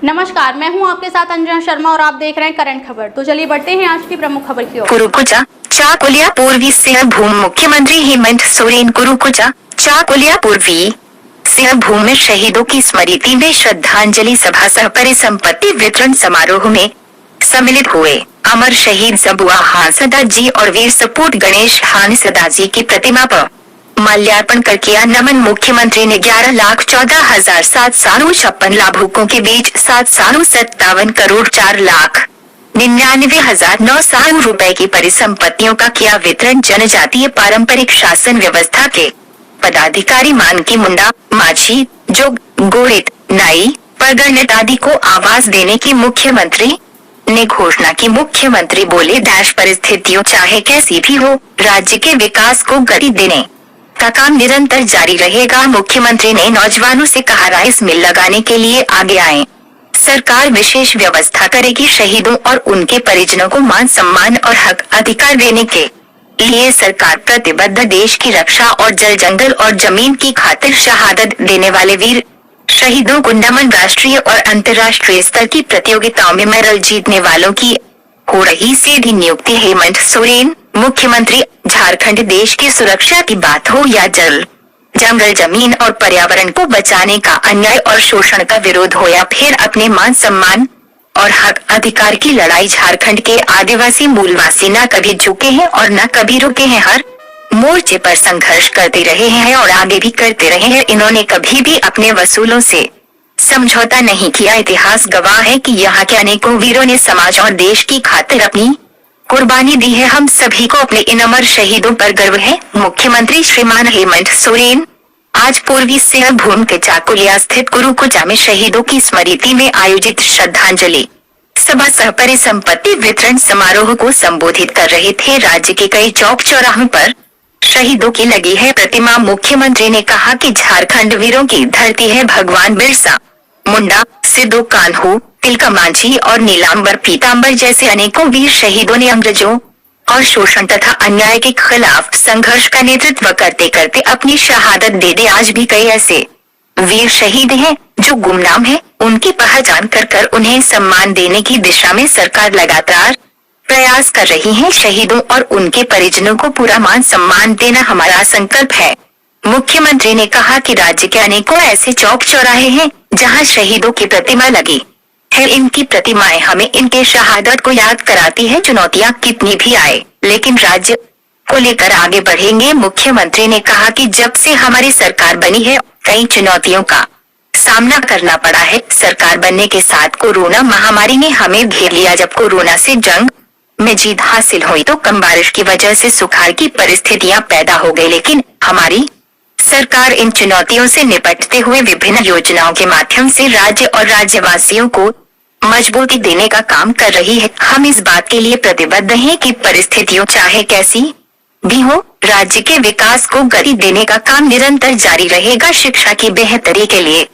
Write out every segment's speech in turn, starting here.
नमस्कार, मैं हूं आपके साथ अंजना शर्मा और आप देख रहे हैं करंट खबर। तो चलिए बढ़ते हैं आज की प्रमुख खबर की ओर। कुरुकुचा चाकुलिया पूर्वी सिंहभूम मुख्यमंत्री हेमंत सोरेन कुरुकुचा चाकुलिया पूर्वी सिंहभूम में शहीदों की स्मृति में श्रद्धांजलि सभा सह परिसंपत्ति वितरण समारोह में सम्मिलित हुए। अमर शहीद जबुआ हांसदा जी और वीर सपूत गणेश हांसदा जी की प्रतिमा पर माल्यार्पण कर किया नमन। मुख्यमंत्री ने 11,14,756 लाभुकों के बीच 757 करोड़ 4,99,900 रुपए की परिसंपत्तियों का किया वितरण। जनजातीय पारंपरिक शासन व्यवस्था के पदाधिकारी मानकी मुंडा, माझी, जोग, गोड़ित, नाई, परगणित आदि को आवास देने की मुख्यमंत्री ने घोषणा की। मुख्यमंत्री बोले, परिस्थितियों चाहे कैसी भी हो, राज्य के विकास को गति देने का काम निरंतर जारी रहेगा। मुख्यमंत्री ने नौजवानों से कहा, राइस मिल लगाने के लिए आगे आएं। सरकार विशेष व्यवस्था करेगी। शहीदों और उनके परिजनों को मान सम्मान और हक अधिकार देने के लिए सरकार प्रतिबद्ध। देश की रक्षा और जल जंगल और जमीन की खातिर शहादत देने वाले वीर शहीदों को नमन। राष्ट्रीय और अंतर्राष्ट्रीय स्तर की प्रतियोगिताओं में मेडल जीतने वालों की हो रही सीधी नियुक्ति। हेमंत सोरेन मुख्यमंत्री। झारखंड देश की सुरक्षा की बात हो या जल जंगल जमीन और पर्यावरण को बचाने का अन्याय और शोषण का विरोध हो या फिर अपने मान सम्मान और हक अधिकार की लड़ाई, झारखंड के आदिवासी मूलवासी न कभी झुके हैं और न कभी रुके हैं। हर मोर्चे पर संघर्ष करते रहे हैं और आगे भी करते रहे हैं। इन्होंने कभी भी अपने वसूलों से समझौता नहीं किया। इतिहास गवाह है कि यहाँ के अनेकों वीरों ने समाज और देश की खातिर अपनी कुर्बानी दी है। हम सभी को अपने इन अमर शहीदों पर गर्व है। मुख्यमंत्री श्रीमान हेमंत सोरेन आज पूर्वी सिंहभूम के चाकुलिया स्थित कुरुकुचा में शहीदों की स्मृति में आयोजित श्रद्धांजलि सभा सह परिसंपत्ति वितरण समारोह को संबोधित कर रहे थे। राज्य के कई चौक चौराहों पर शहीदों की लगी है प्रतिमा। मुख्यमंत्री ने कहा कि झारखंड वीरों की धरती है। भगवान बिरसा मुंडा, सिद्धू कान्हू, तिलका मांझी और नीलांबर पीतांबर जैसे अनेकों वीर शहीदों ने अंग्रेजों और शोषण तथा अन्याय के खिलाफ संघर्ष का नेतृत्व करते करते अपनी शहादत दे दी। आज भी कई ऐसे वीर शहीद हैं जो गुमनाम हैं। उनकी पहचान कर उन्हें सम्मान देने की दिशा में सरकार लगातार प्रयास कर रही है। शहीदों और उनके परिजनों को पूरा मान सम्मान देना हमारा संकल्प है। मुख्यमंत्री ने कहा कि राज्य के अनेकों ऐसे चौक चौराहे हैं जहां शहीदों की प्रतिमा लगी है। इनकी प्रतिमाएं हमें इनके शहादत को याद कराती है। चुनौतियां कितनी भी आए, लेकिन राज्य को लेकर आगे बढ़ेंगे। मुख्यमंत्री ने कहा कि जब से हमारी सरकार बनी है, कई चुनौतियों का सामना करना पड़ा है। सरकार बनने के साथ कोरोना महामारी ने हमें घेर लिया। जब कोरोना से जंग में जीत हासिल हुई तो कम बारिश की वजह से सुखाड़ की परिस्थितियां पैदा हो गई, लेकिन हमारी सरकार इन चुनौतियों से निपटते हुए विभिन्न योजनाओं के माध्यम से राज्य और राज्यवासियों को मजबूती देने का काम कर रही है। हम इस बात के लिए प्रतिबद्ध हैं कि परिस्थितियों चाहे कैसी भी हो, राज्य के विकास को गति देने का काम निरंतर जारी रहेगा। शिक्षा की बेहतरी के लिए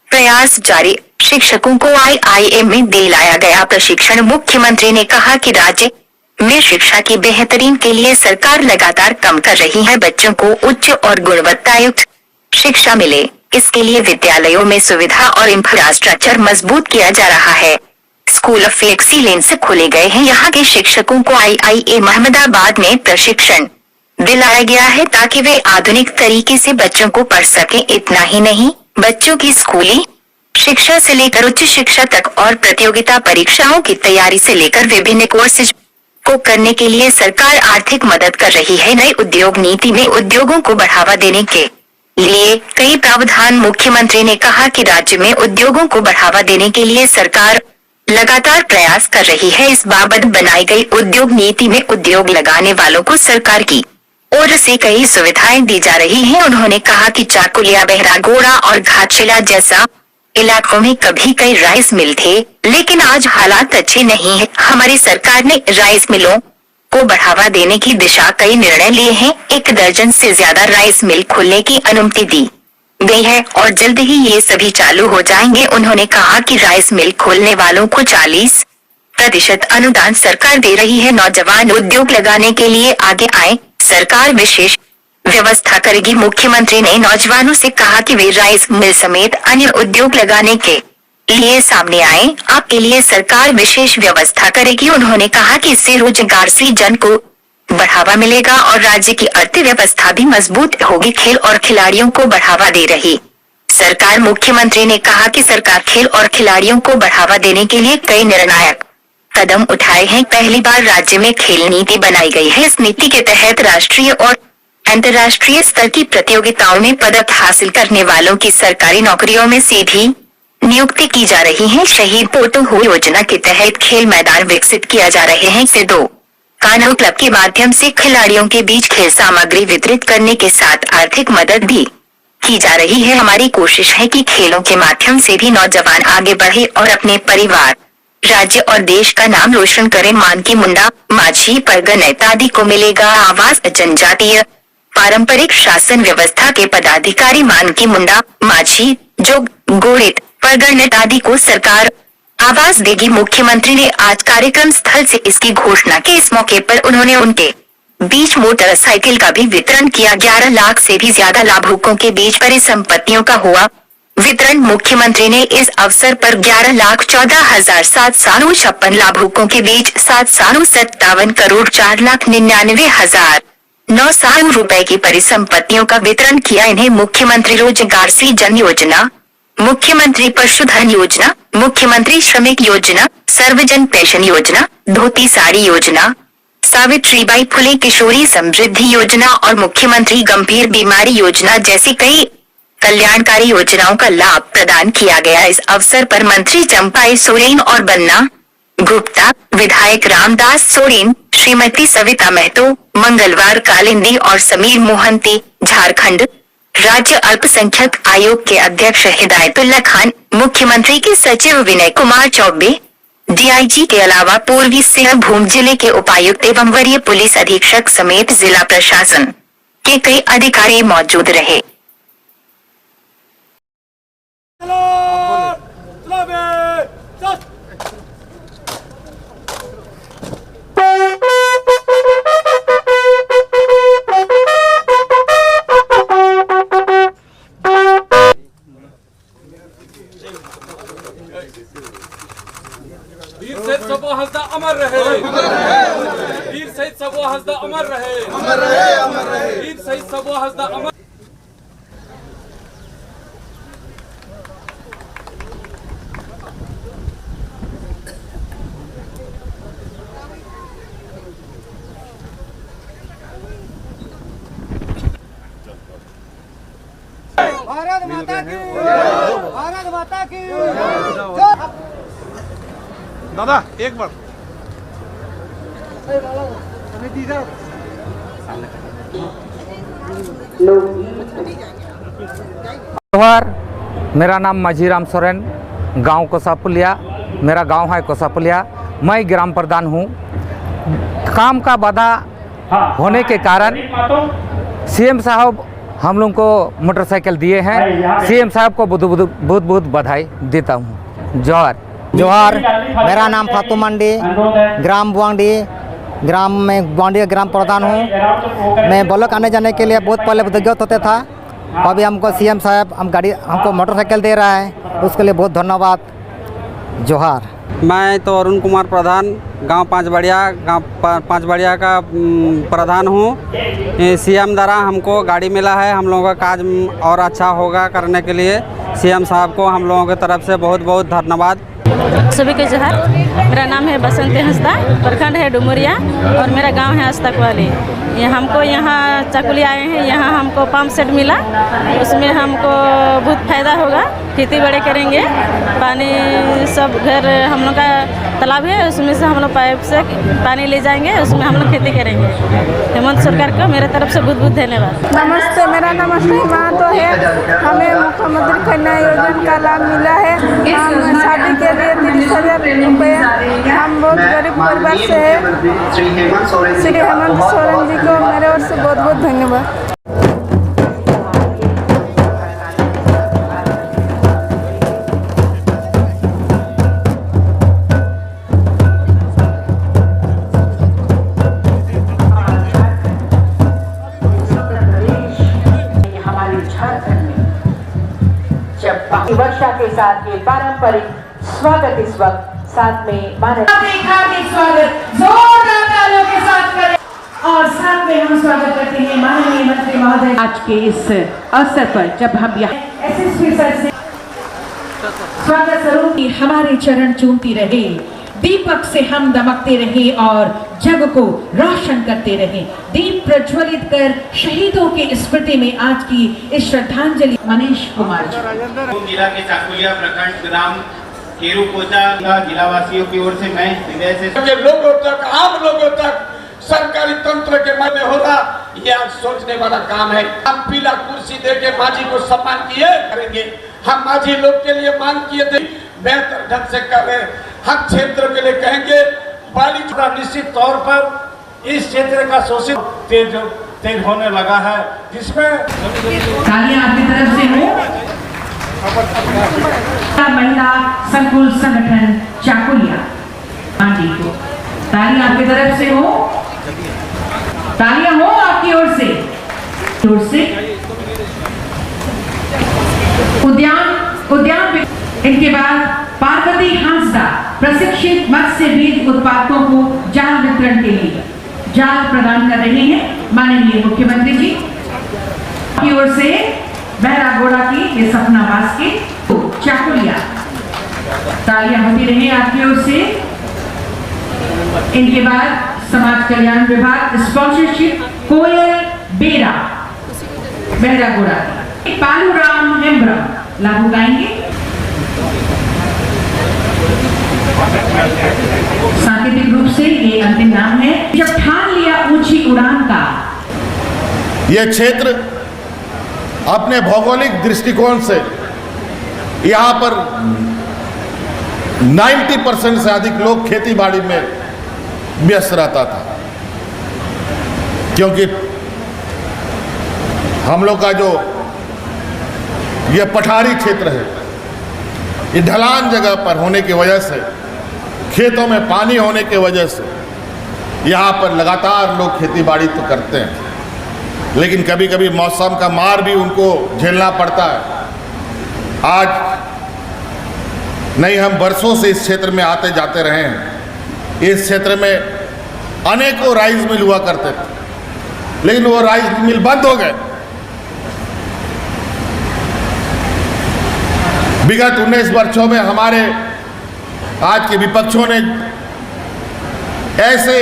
प्रयास जारी। शिक्षकों को IIM में दिलाया गया प्रशिक्षण। मुख्यमंत्री ने कहा कि राज्य में शिक्षा की बेहतरीन के लिए सरकार लगातार काम कर रही है। बच्चों को उच्च और गुणवत्तायुक्त शिक्षा मिले, इसके लिए विद्यालयों में सुविधा और इंफ्रास्ट्रक्चर मजबूत किया जा रहा है। स्कूल ऑफ एक्सीलेंस खोले गए हैं। यहाँ के शिक्षकों को IIM अहमदाबाद में प्रशिक्षण दिलाया गया है ताकि वे आधुनिक तरीके से बच्चों को पढ़ सकें। इतना ही नहीं, बच्चों की स्कूली शिक्षा से लेकर उच्च शिक्षा तक और प्रतियोगिता परीक्षाओं की तैयारी से लेकर विभिन्न कोर्सेज को करने के लिए सरकार आर्थिक मदद कर रही है। नई उद्योग नीति में उद्योगों को बढ़ावा देने के लिए कई प्रावधान। मुख्यमंत्री ने कहा कि राज्य में उद्योगों को बढ़ावा देने के लिए सरकार लगातार प्रयास कर रही है। इस बाबत बनाई गई उद्योग नीति में उद्योग लगाने वालों को सरकार की ओर से कई सुविधाएं दी जा रही हैं। उन्होंने कहा कि चाकुलिया, बहरागोड़ा और घाटशिला जैसा इलाकों में कभी कई राइस मिल थे, लेकिन आज हालात अच्छे नहीं है। हमारी सरकार ने राइस मिलों को बढ़ावा देने की दिशा कई निर्णय लिए हैं। 1 दर्जन से ज्यादा राइस मिल खोलने की अनुमति दी गई है और जल्द ही ये सभी चालू हो जाएंगे। उन्होंने कहा कि राइस मिल खोलने वालों को 40% अनुदान सरकार दे रही है। नौजवान उद्योग लगाने के लिए आगे आए, सरकार विशेष व्यवस्था करेगी। मुख्यमंत्री ने नौजवानों से कहा कि वे राइस मिल समेत अन्य उद्योग लगाने के लिए सामने आए। आपके लिए सरकार विशेष व्यवस्था करेगी। उन्होंने कहा कि इससे रोजगार सृजन को बढ़ावा मिलेगा और राज्य की अर्थव्यवस्था भी मजबूत होगी। खेल और खिलाड़ियों को बढ़ावा दे रही सरकार। मुख्यमंत्री ने कहा कि सरकार खेल और खिलाड़ियों को बढ़ावा देने के लिए कई निर्णायक कदम उठाए हैं। पहली बार राज्य में खेल नीति बनाई गई है। इस नीति के तहत राष्ट्रीय और अंतर्राष्ट्रीय स्तर की प्रतियोगिताओं में पदक हासिल करने वालों की सरकारी नौकरियों में सीधी नियुक्ति की जा रही है। शहीद पोटो हो योजना के तहत खेल मैदान विकसित किया जा रहे हैं। से 2 कान्हो क्लब के माध्यम से खिलाड़ियों के बीच खेल सामग्री वितरित करने के साथ आर्थिक मदद भी की जा रही है। हमारी कोशिश है कि खेलों के माध्यम से भी नौजवान आगे बढ़े और अपने परिवार, राज्य और देश का नाम रोशन करें। मानकी मुंडा, माझी, परगणित आदि को मिलेगा आवास। जनजातीय पारंपरिक शासन व्यवस्था के पदाधिकारी मानकी मुंडा, माझी, जोग, गोड़ित, परगणित आदि को सरकार आवास देगी। मुख्यमंत्री ने आज कार्यक्रम स्थल से इसकी घोषणा की। इस मौके पर उन्होंने उनके बीच मोटरसाइकिल का भी वितरण किया। 11 लाख से भी ज्यादा लाभुकों के बीच परिसंपत्तियों का हुआ वितरण। मुख्यमंत्री ने इस अवसर पर 11,14,756 लाभुकों के बीच 757 करोड़ 4,99,900 रुपए की परिसंपत्तियों का वितरण किया। इन्हें मुख्यमंत्री रोजगार सृजन योजना, मुख्यमंत्री पशुधन योजना, मुख्यमंत्री श्रमिक योजना, सर्वजन पेंशन योजना, धोती साड़ी योजना, सावित्रीबाई फुले किशोरी समृद्धि योजना और मुख्यमंत्री गंभीर बीमारी योजना जैसी कई कल्याणकारी योजनाओं का लाभ प्रदान किया गया। इस अवसर पर मंत्री चंपाई सोरेन और बन्ना गुप्ता, विधायक रामदास सोरेन, श्रीमती सविता महतो, मंगलवार कालिंदी और समीर मोहंती, झारखंड राज्य अल्पसंख्यक आयोग के अध्यक्ष हिदायतुल्ला खान, मुख्यमंत्री के सचिव विनय कुमार चौबे, डीआईजी के अलावा पूर्वी सिंहभूम जिले के उपायुक्त एवं वरीय पुलिस अधीक्षक समेत जिला प्रशासन के कई अधिकारी मौजूद रहे। वीर शहीद सबो हंसदा अमर रहे, वीर शहीद सबो हंसदा अमर रहे, वीर शहीद सबो हंसदा अमर। भारत माता की, भारत माता की। दादा एक बार जोहार, मेरा नाम माझीराम सोरेन, गांव कोसापुलिया, मेरा गांव है कोसापुलिया। मैं ग्राम प्रधान हूं। काम का बाधा होने के कारण सीएम साहब हम लोग को मोटरसाइकिल दिए हैं। सीएम साहब को बहुत बहुत बधाई देता हूं। जोहार जोहार, मेरा नाम फातू मंडी, ग्राम बुआंडी, ग्राम में बुआंडी ग्राम प्रधान हूँ। मैं ब्लॉक आने जाने के लिए बहुत पहले दिक्कत होता था। अभी हमको सीएम साहब हमको मोटरसाइकिल दे रहा है, उसके लिए बहुत धन्यवाद। जोहार। मैं तो अरुण कुमार प्रधान, गांव पाँच बढ़िया का प्रधान हूँ। सीएम द्वारा हमको गाड़ी मिला है। हम लोगों का काज और अच्छा होगा करने के लिए सीएम साहब को हम लोगों की तरफ से बहुत बहुत धन्यवाद। सभी को जोहार। मेरा नाम है बसंती हंसदा, प्रखंड है डुमरिया और मेरा गांव है अस्तकवाली। हमको यहाँ चकुली आए हैं, यहाँ हमको पंप सेट मिला, उसमें हमको बहुत फायदा होगा। खेती बड़े करेंगे, पानी सब घर हम लोग का तालाब है, उसमें से हम लोग पाइप से पानी ले जाएंगे, उसमें हम लोग खेती करेंगे। हेमंत सरकार को मेरे तरफ से बहुत बहुत धन्यवाद। नमस्ते, मेरा नाम अश्विनी महतो है। हमें मुख्यमंत्री कन्या योजना का लाभ मिला है। हम शादी के लिए 30,000 रुपये, हम बहुत गरीब परिवार से है। श्री हेमंत सोरेन जी को मेरे ओर से बहुत बहुत धन्यवाद। जब वर्षा के साथ ये पारंपरिक स्वागत इस वक्त साथ में माना हार्दिक स्वागत जोरदार तालियों के साथ करें और साथ में हम स्वागत करते हैं माननीय मंत्री महोदय। आज के इस अवसर पर जब हम यहाँ एसएसपी सर से स्वागत स्वरूप हमारे चरण चूमती रहे, दीपक से हम दमकते रहे और जग को रोशन करते रहे। दीप प्रज्वलित कर शहीदों की स्मृति में आज की इस श्रद्धांजलि। मनीष कुमार जिला के चाकुलिया प्रखंड ग्राम केरूकोटा जिलावासियों की ओर से मैं हृदय से लोगों तक, आम लोगों तक सरकारी तंत्र के मन में होगा, ये आज सोचने वाला काम है। हम पीला कुर्सी देके माझी को सम्मान किए करेंगे। हम माझी लोग के लिए मांग किए थे, बेहतर ढंग से कर रहे। हम क्षेत्र के लिए कहेंगे बालिका निश्चित तौर पर इस क्षेत्र का शोषित तेज होने लगा है, जिसमें तालियां आपकी तरफ से हो। महिला संकुल संगठन चाकुलिया आंटी को तालियां आपकी तरफ से हो, तालियां हो आपकी ओर से। उद्यान इनके बाद पार्वती हांसदा प्रशिक्षित मत्स्य बीज उत्पादकों को जाल वितरण के लिए जाल प्रदान कर रहे हैं माननीय मुख्यमंत्री जी की ओर से। बहरागोड़ा की ये सपना बास्केट चाकुलिया, तालियां होती रहे आपकी ओर से। इनके बाद समाज कल्याण विभाग स्पॉन्सरशिप कोयल बेरा बहरागोड़ा, पालूराम हेम्ब्रम लागू गाएंगे। सांकेतिक रूप से ये अंतिम नाम है। जब ठान लिया ऊंची उड़ान का, यह क्षेत्र अपने भौगोलिक दृष्टिकोण से यहाँ पर 90% से अधिक लोग खेती बाड़ी में व्यस्त रहता था, क्योंकि हम लोग का जो ये पठारी क्षेत्र है, ये ढलान जगह पर होने की वजह से, खेतों में पानी होने की वजह से यहाँ पर लगातार लोग खेती बाड़ी तो करते हैं, लेकिन कभी कभी मौसम का मार भी उनको झेलना पड़ता है। आज नहीं, हम बरसों से इस क्षेत्र में आते जाते रहे हैं। इस क्षेत्र में अनेकों राइस मिल हुआ करते थे, लेकिन वो राइस मिल बंद हो गए। विगत 19 वर्षों में हमारे आज के विपक्षों ने ऐसे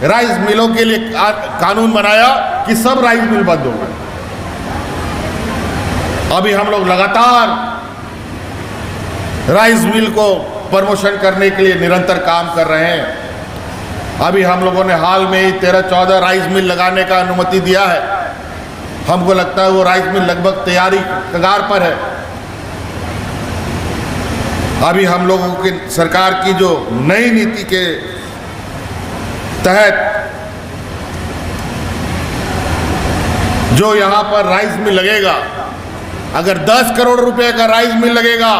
राइस मिलों के लिए कानून बनाया कि सब राइस मिल बंद हो गए। अभी हम लोग लगातार राइस मिल को प्रमोशन करने के लिए निरंतर काम कर रहे हैं। अभी हम लोगों ने हाल में ही 13-14 राइस मिल लगाने का अनुमति दिया है। हमको लगता है वो राइस मिल लगभग तैयारी कगार पर है। अभी हम लोगों की सरकार की जो नई नीति के तहत जो यहाँ पर राइस मिल लगेगा, अगर 10 करोड़ रुपए का राइस मिल लगेगा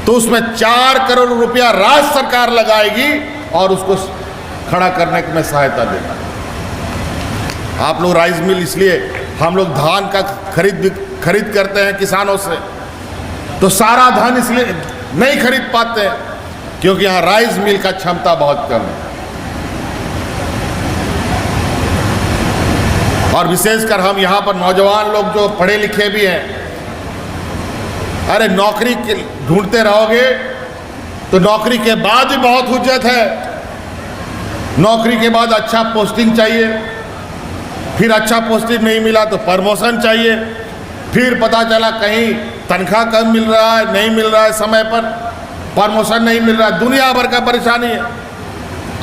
तो उसमें 4 करोड़ रुपया राज्य सरकार लगाएगी और उसको खड़ा करने में सहायता देगा। आप लोग राइस मिल, इसलिए हम लोग धान का खरीद करते हैं किसानों से, तो सारा धान इसलिए नहीं खरीद पाते हैं क्योंकि यहाँ राइस मिल का क्षमता बहुत कम है। और विशेषकर हम यहाँ पर नौजवान लोग जो पढ़े लिखे भी हैं, अरे नौकरी ढूंढते रहोगे तो नौकरी के बाद ही बहुत हुज्जत है। नौकरी के बाद अच्छा पोस्टिंग चाहिए, फिर अच्छा पोस्टिंग नहीं मिला तो प्रमोशन चाहिए, फिर पता चला कहीं तनख्वाह कम मिल रहा है, नहीं मिल रहा है समय पर, प्रमोशन नहीं मिल रहा है, दुनिया भर का परेशानी है।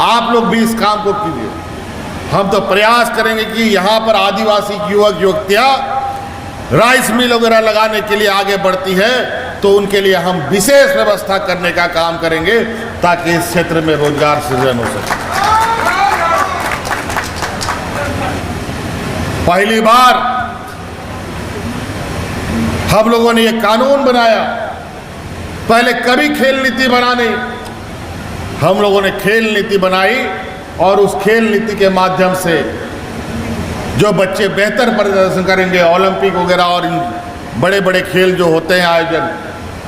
आप लोग भी इस काम को कीजिए। हम तो प्रयास करेंगे कि यहाँ पर आदिवासी युवक युवतियाँ राइस मिल वगैरह लगाने के लिए आगे बढ़ती है तो उनके लिए हम विशेष व्यवस्था करने का काम करेंगे ताकि इस क्षेत्र में रोजगार सृजन हो सके। पहली बार हम लोगों ने ये कानून बनाया, पहले कभी खेल नीति बना नहीं। हम लोगों ने खेल नीति बनाई और उस खेल नीति के माध्यम से जो बच्चे बेहतर प्रदर्शन करेंगे ओलंपिक वगैरह और इन बड़े बड़े खेल जो होते हैं आयोजन,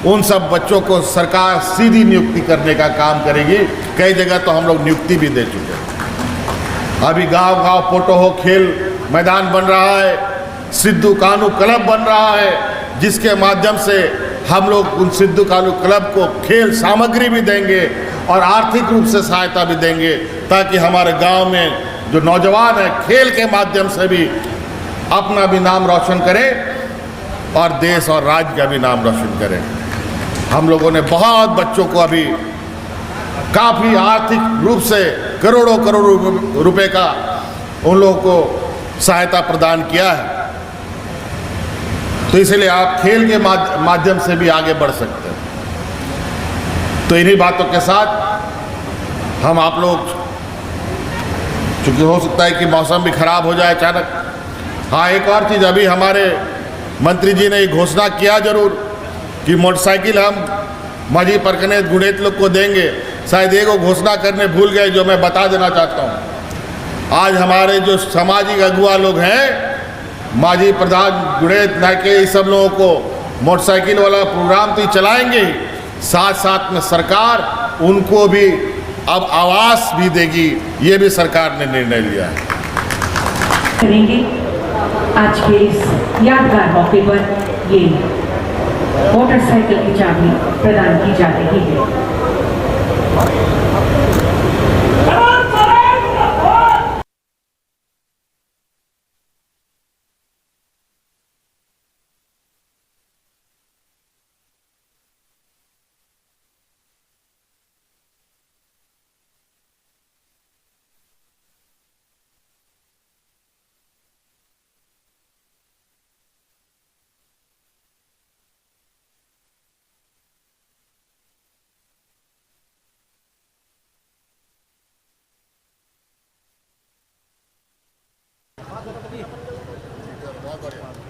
उन सब बच्चों को सरकार सीधी नियुक्ति करने का काम करेगी। कई जगह तो हम लोग नियुक्ति भी दे चुके हैं। अभी गांव गांव पोटोहो खेल मैदान बन रहा है, सिद्धू कानू क्लब बन रहा है, जिसके माध्यम से हम लोग उन सिद्धू कानू क्लब को खेल सामग्री भी देंगे और आर्थिक रूप से सहायता भी देंगे, ताकि हमारे गांव में जो नौजवान हैं खेल के माध्यम से भी अपना भी नाम रोशन करें और देश और राज्य का भी नाम रोशन करें। हम लोगों ने बहुत बच्चों को अभी काफ़ी आर्थिक रूप से करोड़ों करोड़ों रुपए का उन लोगों को सहायता प्रदान किया है। तो इसलिए आप खेल के माध्यम से भी आगे बढ़ सकते हैं। तो इन्हीं बातों के साथ हम आप लोग, चूँकि हो सकता है कि मौसम भी खराब हो जाए अचानक। हाँ, एक और चीज़, अभी हमारे मंत्री जी ने घोषणा किया जरूर कि मोटरसाइकिल हम माझी परखने गुणेत लोग को देंगे। शायद एक घोषणा करने भूल गए, जो मैं बता देना चाहता हूँ। आज हमारे जो सामाजिक अगुवा लोग हैं, माझी प्रधान गुणेत नायके, इस सब लोगों को मोटरसाइकिल वाला प्रोग्राम तो चलाएंगे, साथ साथ में सरकार उनको भी अब आवास भी देगी। ये भी सरकार ने निर्णय लिया है। करेंगे आज के इस यादगार मौके पर ये मोटरसाइकिल की चाबी प्रदान की जा रही है। बहुत बढ़िया।